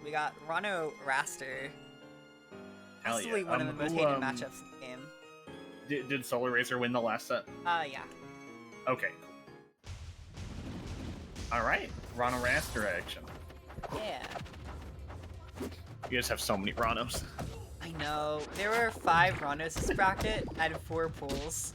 We got Ranno Wrastor. Hell Possibly yeah. one of the most hated matchups in the game. Did Solar Racer win the last set? Yeah. Okay. Alright, Ranno Wrastor action. Yeah. You guys have so many Rannos. I know. There were 5 Rannos this bracket out of 4 pools.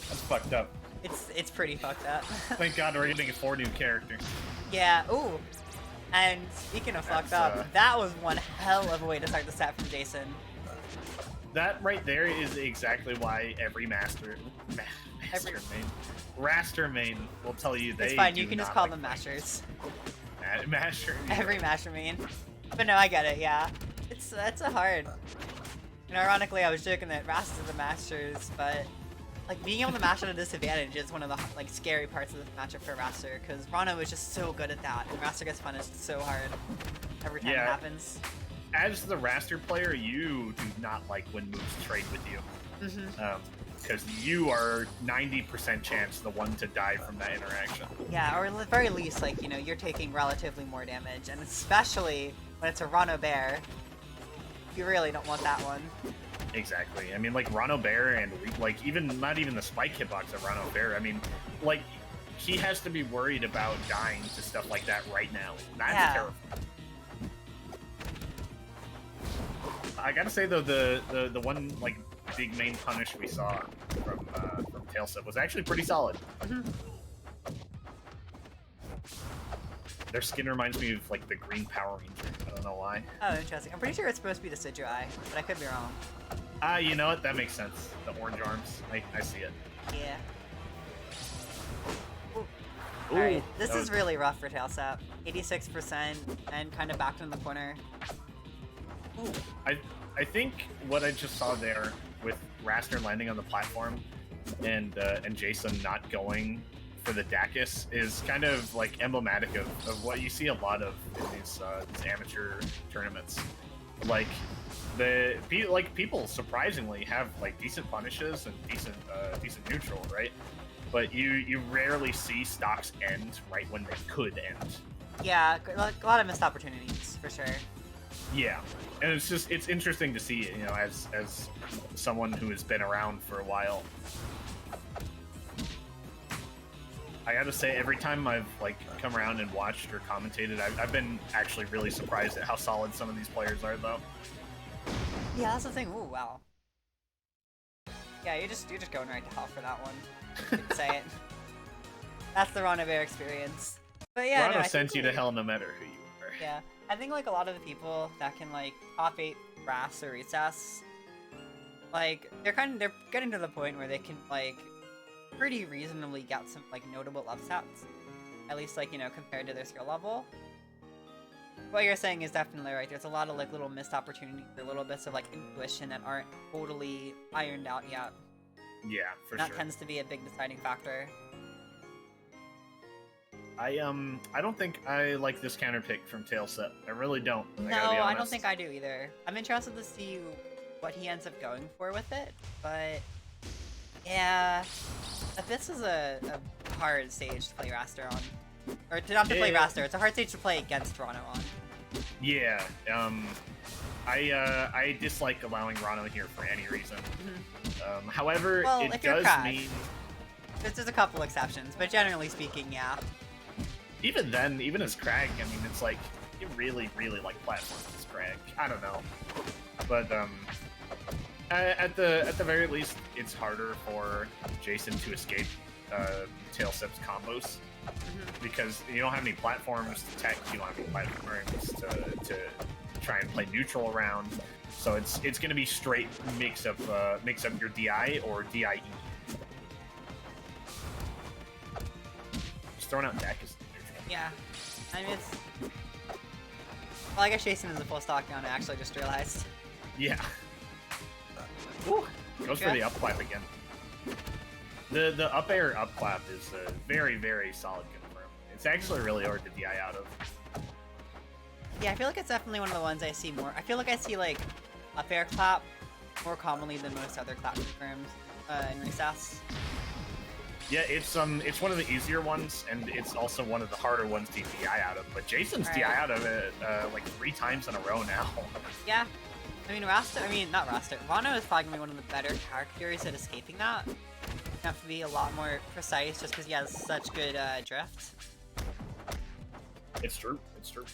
That's fucked up. It's pretty fucked up. Thank God we're getting 4 new characters. Yeah, ooh. And speaking of fucked up, that was one hell of a way to start the set from Jayson. That right there is exactly why every Master main will tell you they. It's fine, you can just call them Masters. Master. Every Master main. But no, I get it, yeah. That's a hard. And ironically, I was joking that Wrastor's the Masters, but like being able to mash at a disadvantage is one of the like scary parts of this matchup for Wrastor, because Ranno is just so good at that, and Wrastor gets punished so hard every time it happens. As the Wrastor player, you do not like when moves trade with you. Because you are 90% chance the one to die from that interaction. Yeah, or at the very least, like, you know, you're taking relatively more damage, and especially when it's a Ranno Bear, you really don't want that one. Exactly. I mean, like, Ranno Bear and, like, not even the spike hitbox of Ranno Bear, I mean, like, he has to be worried about dying to stuff like that right now. That's terrifying. I gotta say, though, the one, like, big main punish we saw from Tailsep was actually pretty solid. Their skin reminds me of, like, the green Power Ranger. I don't know why. Oh, interesting. I'm pretty sure it's supposed to be the Sidrai, but I could be wrong. You know what? That makes sense. The orange arms. I see it. Yeah. Ooh, Alright, this is really rough for Tailsep. 86% and kind of backed in the corner. Ooh. I think what I just saw there with Wrastor landing on the platform and Jayson not going for the Dacus is kind of like emblematic of what you see a lot of in these amateur tournaments. Like people surprisingly have like decent punishes and decent neutral, right? But you rarely see stocks end right when they could end. Yeah, a lot of missed opportunities for sure. Yeah, and it's interesting to see, you know, as someone who has been around for a while. I gotta say, every time I've like come around and watched or commentated, I've been actually really surprised at how solid some of these players are, though. Yeah, that's the thing. Ooh, wow. Yeah, you're just going right to hell for that one. You can say it. That's the Ranno Bear experience. But yeah, Ranno sends you to hell no matter who you are. Yeah, I think like a lot of the people that can like top 8 Wrass or Recess, like they're getting to the point where they can like pretty reasonably get some like notable upsets, at least like, you know, compared to their skill level. What you're saying is definitely right. There's a lot of like little missed opportunities or little bits of like intuition that aren't totally ironed out yet. Yeah, for sure. That tends to be a big deciding factor. I don't think I like this counter pick from Tailsep. I really don't. No, I don't think I do either. I'm interested to see what he ends up going for with it, but yeah, this is a hard stage to play Wrastor on. Or not to play Wrastor, it's a hard stage to play against Ranno on. Yeah, I dislike allowing Ranno here for any reason. However, well, it does mean... There's a couple exceptions, but generally speaking, yeah. Even then, even as Crag, I mean, it's like, you really, really like platforms as Crag. I don't know. But, at the very least, it's harder for Jayson to escape Tailsep's combos. Because you don't have any platforms to tech, you don't have any platforms to try and play neutral around. So it's going to be straight mix up your DI or DIE. Just throwing out deck is neutral. Yeah, I mean it's. Well, I guess Jayson is a full stock now. I actually just realized. Yeah. Ooh, goes for the up clap again. The up air up clap is a very, very solid confirm. It's actually really hard to DI out of. Yeah, I feel like it's definitely one of the ones I see more. I feel like I see like up air clap more commonly than most other clap confirms in Recess. Yeah, it's one of the easier ones, and it's also one of the harder ones to DI out of. But Jason's Right. DI out of it like 3 times in a row now. Yeah. I mean, Wrastor, not Wrastor. Ranno is probably gonna be one of the better characters at escaping that. You have to be a lot more precise just because he has such good drift. It's true. It's true.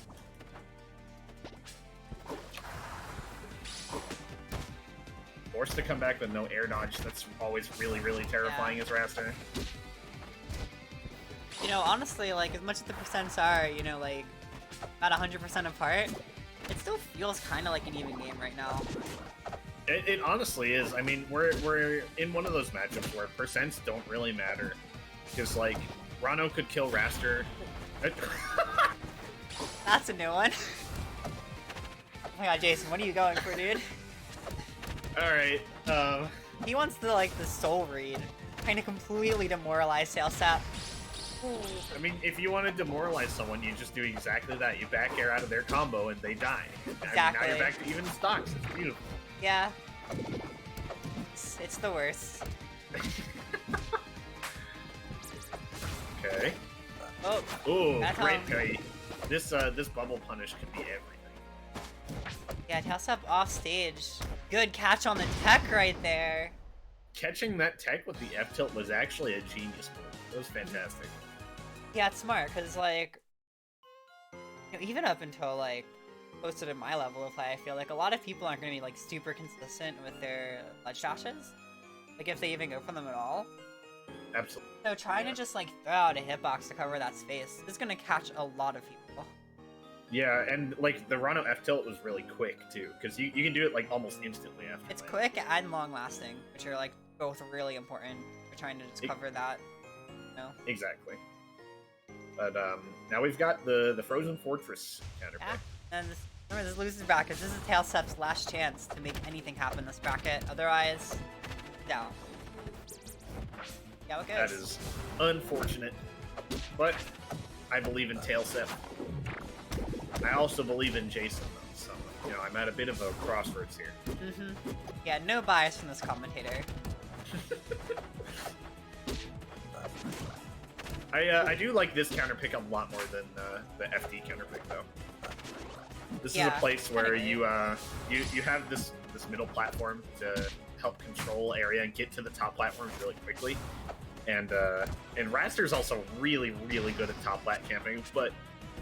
Forced to come back with no air dodge. That's always really, really terrifying as Wrastor. You know, honestly, like, as much as the percents are, you know, like, about 100% apart, it still feels kind of like an even game right now. It honestly is. I mean, we're in one of those matchups where percents don't really matter. Because, like, Ranno could kill Wrastor. That's a new one. Oh my god, Jason, what are you going for, dude? Alright, He wants the, like, the soul read. Kind of completely demoralize Tailsep. I mean, if you want to demoralize someone, you just do exactly that. You back air out of their combo and they die. Exactly. I mean, now you're back to even stocks. It's beautiful. Yeah. It's the worst. Okay. Oh. Ooh, That's great parry. This bubble punish could be everything. Yeah, Tailsep off stage. Good catch on the tech right there. Catching that tech with the F tilt was actually a genius move. It was fantastic. Yeah, it's smart, because, like, you know, even up until, like, closer to my level of play, I feel like a lot of people aren't going to be, like, super consistent with their ledge dashes. Like, if they even go for them at all. Absolutely. So trying to just, like, throw out a hitbox to cover that space is going to catch a lot of people. Yeah, and, like, the Ranno F tilt was really quick, too, because you can do it, like, almost instantly after It's that. quick and long-lasting, which are, like, both really important for trying to just cover that, you know? Exactly. But, now we've got the Frozen Fortress counterpick. Yeah, and remember, this loses bracket. This is Tailsep's last chance to make anything happen in this bracket. Otherwise, down. Yeah, it goes. That is unfortunate. But I believe in Tailsep. I also believe in Jayson, though, so, you know, I'm at a bit of a crossroads here. Yeah, no bias from this commentator. I do like this counter pick a lot more than the FD counter pick, though. This is a place where you have this middle platform to help control area and get to the top platforms really quickly. And Wrastor's also really, really good at top plat camping, but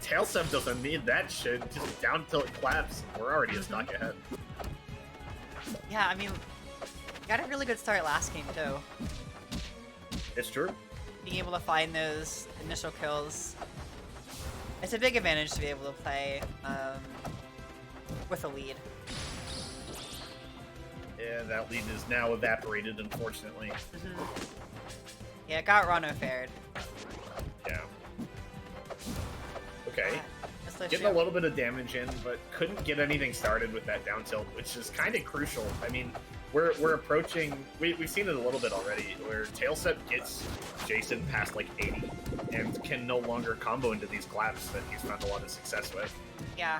Tailsep doesn't need that shit. Just down till it claps. We're already a stock ahead. Yeah, I mean, got a really good start last game, too. It's true. Being able to find those initial kills. It's a big advantage to be able to play with a lead. Yeah, that lead is now evaporated, unfortunately. Yeah, it got Ranno fared. Yeah. Okay. Just Getting a little bit of damage in, but couldn't get anything started with that down tilt, which is kind of crucial. I mean, we're approaching... We've seen it a little bit already, where Tailsep gets Jayson past, like, 80, and can no longer combo into these claps that he's found a lot of success with. Yeah.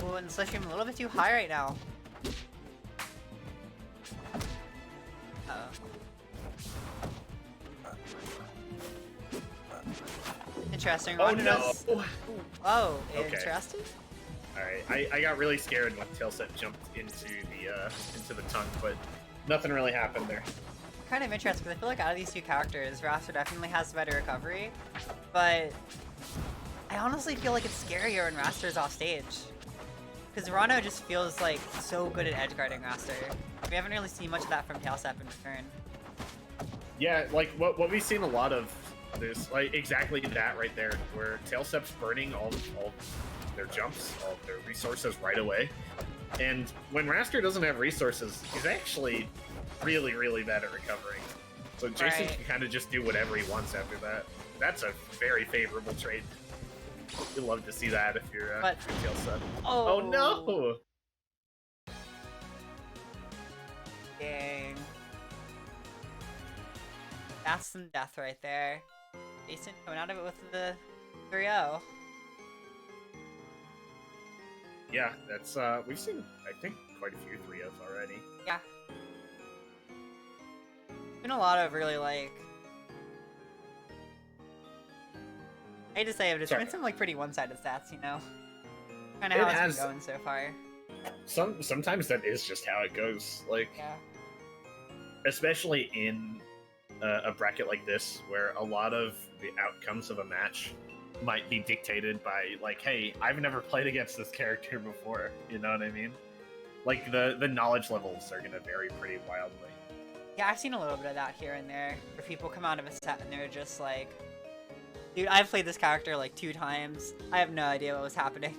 Ooh, and Slipstream a little bit too high right now. Uh-oh. Interesting. Oh, no! Oh, Okay. interesting. Alright, I got really scared when Tailsep jumped into the tongue, but nothing really happened there. Kind of interesting, because I feel like out of these two characters, Wrastor definitely has better recovery, but I honestly feel like it's scarier when Wrastor's off stage. Because Ranno just feels like so good at edgeguarding Wrastor. We haven't really seen much of that from Tailsep in return. Yeah, like what we've seen a lot of this, like exactly that right there, where Tailsep's burning all their jumps, all their resources right away. And when Wrastor doesn't have resources, he's actually really, really bad at recovering. So Jayson can kind of just do whatever he wants after that. That's a very favorable trade. You'd love to see that if you're Tailsep. Oh no! Dang. That's some death right there. Jayson coming out of it with the 3-0. Yeah, that's we've seen I think quite a few 3-0s already. Yeah. Been a lot of really like I hate to say it, but it's Sorry. been some like pretty one-sided stats, you know. Kind of It how it's has- been going so far. Sometimes that is just how it goes. Like, Yeah. especially in a bracket like this, where a lot of the outcomes of a match might be dictated by, like, hey, I've never played against this character before. You know what I mean? Like, the knowledge levels are gonna vary pretty wildly. Yeah, I've seen a little bit of that here and there, where people come out of a set and they're just like, dude, I've played this character like 2 times. I have no idea what was happening.